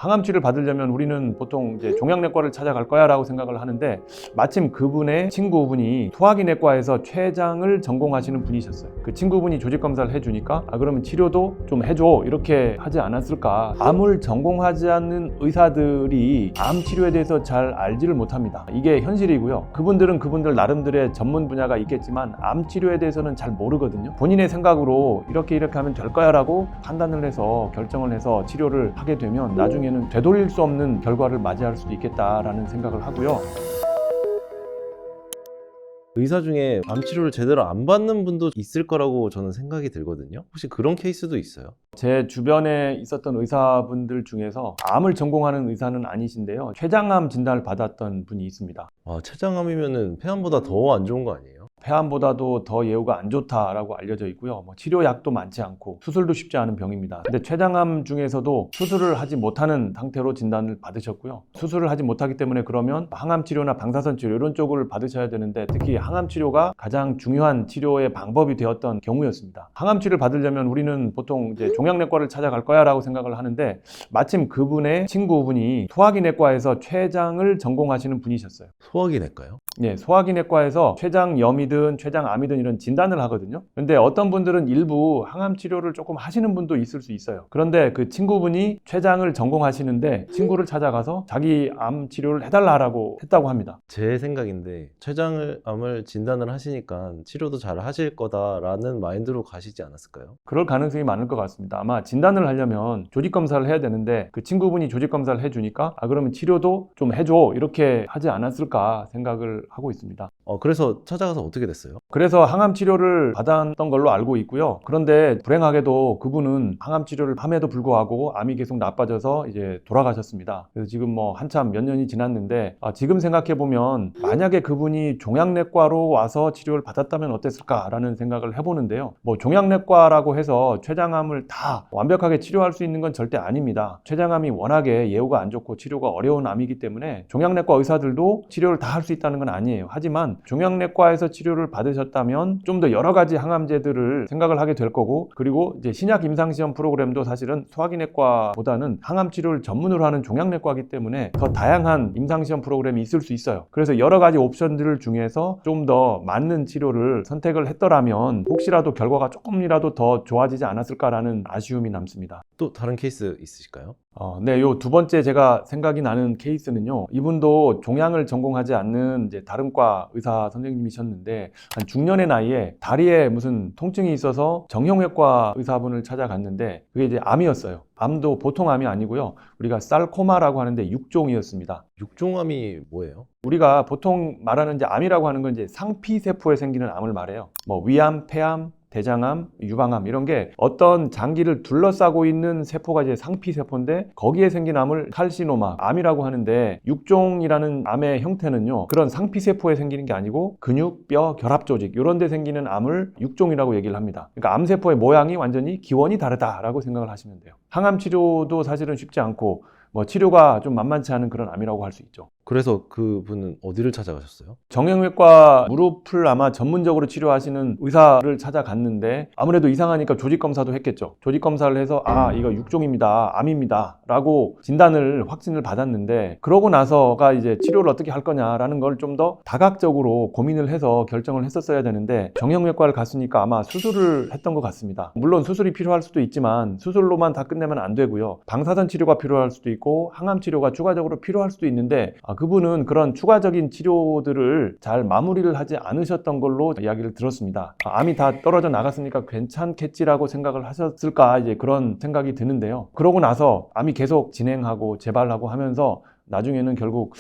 항암치료를 받으려면 우리는 보통 이제 종양내과를 찾아갈 거야 라고 생각을 하는데, 마침 그분의 친구분이 소화기내과에서 췌장을 전공하시는 분이셨어요. 그 친구분이 조직검사를 해주니까 그러면 치료도 좀 해줘 이렇게 하지 않았을까. 암을 전공하지 않는 의사들이 암 치료에 대해서 잘 알지를 못합니다. 이게 현실이고요. 그분들은 그분들 나름대로의 전문 분야가 있겠지만 암 치료에 대해서는 잘 모르거든요. 본인의 생각으로 이렇게 하면 될 거야 라고 판단을 해서 결정을 해서 치료를 하게 되면 나중에 되돌릴 수 없는 결과를 맞이할 수도 있겠다라는 생각을 하고요. 의사 중에 암 치료를 제대로 안 받는 분도 있을 거라고 저는 생각이 들거든요. 혹시 그런 케이스도 있어요? 제 주변에 있었던 의사분들 중에서 암을 전공하는 의사는 아니신데요, 췌장암 진단을 받았던 분이 있습니다. 췌장암이면은 폐암보다 더 안 좋은 거 아니에요? 폐암보다도 더 예후가 안 좋다라고 알려져 있고요. 치료약도 많지 않고 수술도 쉽지 않은 병입니다. 근데 췌장암 중에서도 수술을 하지 못하는 상태로 진단을 받으셨고요. 수술을 하지 못하기 때문에 그러면 항암 치료나 방사선 치료 이런 쪽을 받으셔야 되는데, 특히 항암 치료가 가장 중요한 치료의 방법이 되었던 경우였습니다. 항암 치료를 받으려면 우리는 보통 이제 종양내과를 찾아갈 거야 라고 생각을 하는데, 마침 그분의 친구분이 소화기내과에서 췌장을 전공하시는 분이셨어요. 소화기내과요? 네, 소화기내과에서 췌장염이든 췌장암이든 이런 진단을 하거든요. 근데 어떤 분들은 일부 항암 치료를 조금 하시는 분도 있을 수 있어요. 그런데 그 친구분이 췌장을 전공하시는데 친구를 찾아가서 자기 암 치료를 해달라고 했다고 합니다. 제 생각인데 췌장암을 진단을 하시니까 치료도 잘 하실 거다라는 마인드로 가시지 않았을까요? 그럴 가능성이 많을 것 같습니다. 아마 진단을 하려면 조직검사를 해야 되는데 그 친구분이 조직검사를 해주니까 그러면 치료도 좀 해줘 이렇게 하지 않았을까 생각을 하고 있습니다. 그래서 찾아가서 어떻게 됐어요? 그래서 항암 치료를 받았던 걸로 알고 있고요. 그런데 불행하게도 그분은 항암 치료를 함에도 불구하고 암이 계속 나빠져서 이제 돌아가셨습니다. 그래서 지금 한참 몇 년이 지났는데, 지금 생각해 보면 만약에 그분이 종양내과로 와서 치료를 받았다면 어땠을까라는 생각을 해보는데요. 종양내과라고 해서 췌장암을 다 완벽하게 치료할 수 있는 건 절대 아닙니다. 췌장암이 워낙에 예후가 안 좋고 치료가 어려운 암이기 때문에 종양내과 의사들도 치료를 다 할 수 있다는 건 아니에요. 하지만 종양내과에서 치료를 받으셨다면 좀 더 여러 가지 항암제들을 생각을 하게 될 거고, 그리고 이제 신약 임상시험 프로그램도 사실은 소화기내과보다는 항암 치료를 전문으로 하는 종양내과이기 때문에 더 다양한 임상시험 프로그램이 있을 수 있어요. 그래서 여러 가지 옵션들 중에서 좀 더 맞는 치료를 선택을 했더라면 혹시라도 결과가 조금이라도 더 좋아지지 않았을까라는 아쉬움이 남습니다. 또 다른 케이스 있으실까요? 네, 요 두 번째 제가 생각이 나는 케이스는요, 이분도 종양을 전공하지 않는 이제 다른 과 의사 선생님이셨는데, 한 중년의 나이에 다리에 무슨 통증이 있어서 정형외과 의사분을 찾아갔는데 그게 이제 암이었어요. 암도 보통 암이 아니고요. 우리가 살코마라고 하는데 육종이었습니다. 육종암이 뭐예요? 우리가 보통 말하는 이제 암이라고 하는 건 이제 상피세포에 생기는 암을 말해요. 위암, 폐암, 대장암, 유방암 이런 게 어떤 장기를 둘러싸고 있는 세포가 이제 상피세포인데, 거기에 생긴 암을 칼시노마, 암이라고 하는데, 육종이라는 암의 형태는요, 그런 상피세포에 생기는 게 아니고 근육, 뼈, 결합조직 이런 데 생기는 암을 육종이라고 얘기를 합니다. 그러니까 암세포의 모양이 완전히 기원이 다르다라고 생각을 하시면 돼요. 항암 치료도 사실은 쉽지 않고 치료가 좀 만만치 않은 그런 암이라고 할 수 있죠. 그래서 그분은 어디를 찾아가셨어요? 정형외과 무릎을 아마 전문적으로 치료하시는 의사를 찾아갔는데, 아무래도 이상하니까 조직검사도 했겠죠. 조직검사를 해서 이거 육종입니다, 암입니다 라고 확진을 받았는데, 그러고 나서가 이제 치료를 어떻게 할 거냐라는 걸 좀 더 다각적으로 고민을 해서 결정을 했었어야 되는데, 정형외과를 갔으니까 아마 수술을 했던 것 같습니다. 물론 수술이 필요할 수도 있지만 수술로만 다 끝내면 안 되고요. 방사선 치료가 필요할 수도 있고 항암 치료가 추가적으로 필요할 수도 있는데, 그분은 그런 추가적인 치료들을 잘 마무리를 하지 않으셨던 걸로 이야기를 들었습니다. 암이 다 떨어져 나갔으니까 괜찮겠지라고 생각을 하셨을까, 이제 그런 생각이 드는데요. 그러고 나서 암이 계속 진행하고 재발하고 하면서 나중에는 결국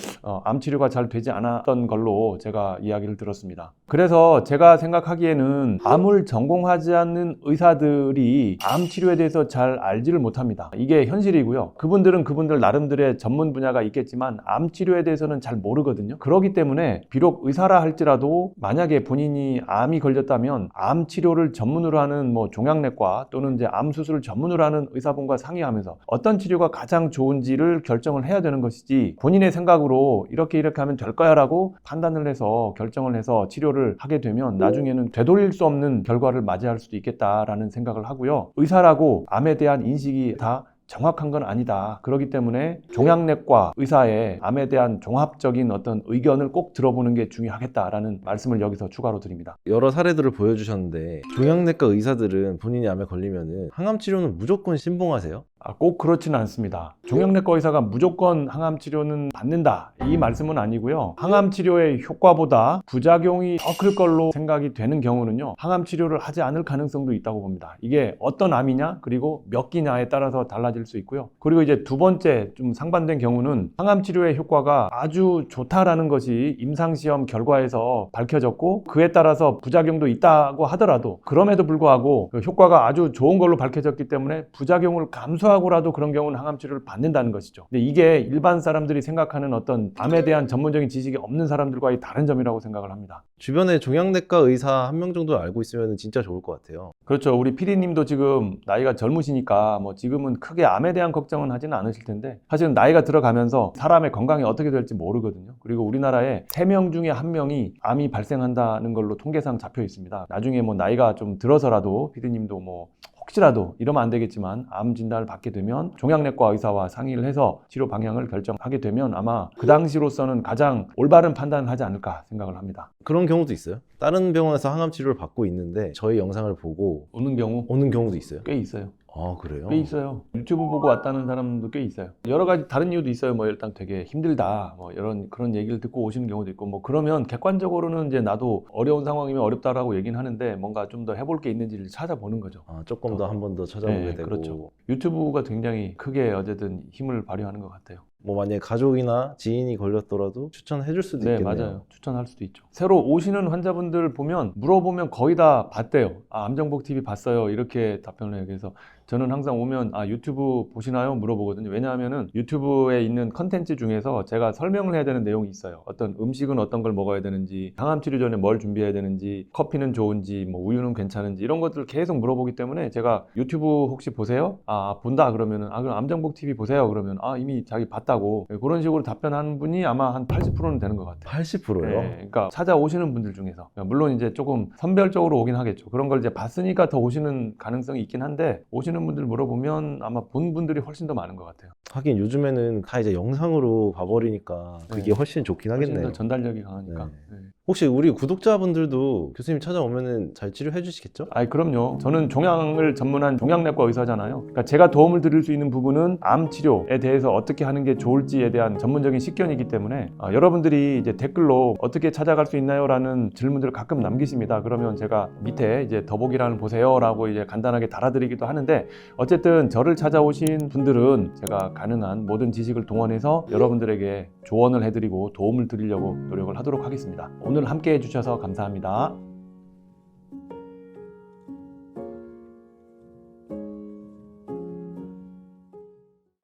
암 치료가 잘 되지 않았던 걸로 제가 이야기를 들었습니다. 그래서 제가 생각하기에는 암을 전공하지 않는 의사들이 암 치료에 대해서 잘 알지를 못합니다. 이게 현실이고요. 그분들은 그분들 나름대로의 전문 분야가 있겠지만 암 치료에 대해서는 잘 모르거든요. 그렇기 때문에 비록 의사라 할지라도 만약에 본인이 암이 걸렸다면 암 치료를 전문으로 하는 종양내과 또는 이제 암 수술을 전문으로 하는 의사분과 상의하면서 어떤 치료가 가장 좋은지를 결정을 해야 되는 것이지, 본인의 생각으로 이렇게 하면 될 거야 라고 판단을 해서 결정을 해서 치료를 하게 되면 나중에는 되돌릴 수 없는 결과를 맞이할 수도 있겠다라는 생각을 하고요. 의사라고 암에 대한 인식이 다 정확한 건 아니다. 그렇기 때문에 종양내과 의사의 암에 대한 종합적인 어떤 의견을 꼭 들어보는 게 중요하겠다라는 말씀을 여기서 추가로 드립니다. 여러 사례들을 보여주셨는데 종양내과 의사들은 본인이 암에 걸리면은 항암 치료는 무조건 신봉하세요? 꼭 그렇지는 않습니다. 종양내과 의사가 무조건 항암 치료는 받는다 이 말씀은 아니고요. 항암 치료의 효과보다 부작용이 더 클 걸로 생각이 되는 경우는요, 항암 치료를 하지 않을 가능성도 있다고 봅니다. 이게 어떤 암이냐 그리고 몇 기냐에 따라서 달라질 수 있고요. 그리고 이제 두 번째 좀 상반된 경우는 항암 치료의 효과가 아주 좋다라는 것이 임상시험 결과에서 밝혀졌고 그에 따라서 부작용도 있다고 하더라도 그럼에도 불구하고 그 효과가 아주 좋은 걸로 밝혀졌기 때문에 부작용을 감수하고라도 그런 경우는 항암 치료를 받는다는 것이죠. 근데 이게 일반 사람들이 생각하는 어떤 암에 대한 전문적인 지식이 없는 사람들과의 다른 점이라고 생각을 합니다. 주변에 종양내과 의사 한 명 정도 알고 있으면 진짜 좋을 것 같아요. 그렇죠. 우리 PD님도 지금 나이가 젊으시니까 뭐 지금은 크게 암에 대한 걱정은 하지는 않으실 텐데 사실은 나이가 들어가면서 사람의 건강이 어떻게 될지 모르거든요. 그리고 우리나라에 3명 중에 1명이 암이 발생한다는 걸로 통계상 잡혀 있습니다. 나중에 뭐 나이가 좀 들어서라도 PD님도 뭐 혹시라도 이러면 안 되겠지만 암 진단을 받게 되면 종양내과 의사와 상의를 해서 치료 방향을 결정하게 되면 아마 그 당시로서는 가장 올바른 판단을 하지 않을까 생각을 합니다. 그런 경우도 있어요. 다른 병원에서 항암 치료를 받고 있는데 저희 영상을 보고 오는 경우 오는 경우도 있어요. 꽤 있어요. 아, 그래요? 꽤 있어요. 유튜브 보고 왔다는 사람도 꽤 있어요. 여러 가지 다른 이유도 있어요. 뭐 일단 되게 힘들다, 뭐 이런 그런 얘기를 듣고 오시는 경우도 있고, 뭐 그러면 객관적으로는 이제 나도 어려운 상황이면 어렵다라고 얘기는 하는데 뭔가 좀 더 해볼 게 있는지를 찾아보는 거죠. 조금 더 한 번 더 찾아보게 네, 되고. 그렇죠. 유튜브가 굉장히 크게 어쨌든 힘을 발휘하는 것 같아요. 뭐 만약에 가족이나 지인이 걸렸더라도 추천해 줄 수도 네, 있겠네요. 맞아요. 추천할 수도 있죠. 새로 오시는 환자분들 보면 물어보면 거의 다 봤대요. 암정복 TV 봤어요. 이렇게 답변을 해요. 그래서 저는 항상 오면 유튜브 보시나요? 물어보거든요. 왜냐하면은 유튜브에 있는 컨텐츠 중에서 제가 설명을 해야 되는 내용이 있어요. 어떤 음식은 어떤 걸 먹어야 되는지, 항암 치료 전에 뭘 준비해야 되는지, 커피는 좋은지, 뭐 우유는 괜찮은지 이런 것들을 계속 물어보기 때문에 제가 유튜브 혹시 보세요? 본다 그러면은 그럼 암정복 TV 보세요. 그러면 이미 자기 봤다고 그런 식으로 답변하는 분이 아마 한 80%는 되는 것 같아요. 80%요? 네, 그러니까 찾아오시는 분들 중에서 물론 이제 조금 선별적으로 오긴 하겠죠. 그런 걸 이제 봤으니까 더 오시는 가능성이 있긴 한데 오시는 분들 물어보면 아마 본 분들이 훨씬 더 많은 것 같아요. 하긴 요즘에는 다 이제 영상으로 봐버리니까 그게 네. 훨씬 좋긴 훨씬 하겠네요. 더 전달력이 강하니까. 네. 네. 혹시 우리 구독자분들도 교수님 찾아오면은 잘 치료해 주시겠죠? 그럼요. 저는 종양을 전문한 종양내과 의사잖아요. 그러니까 제가 도움을 드릴 수 있는 부분은 암 치료에 대해서 어떻게 하는 게 좋을지에 대한 전문적인 식견이기 때문에 여러분들이 이제 댓글로 어떻게 찾아갈 수 있나요? 라는 질문들을 가끔 남기십니다. 그러면 제가 밑에 이제 더보기란을 보세요 라고 이제 간단하게 달아드리기도 하는데 어쨌든 저를 찾아오신 분들은 제가 가능한 모든 지식을 동원해서 여러분들에게 조언을 해드리고 도움을 드리려고 노력을 하도록 하겠습니다. 오늘 함께 해주셔서 감사합니다.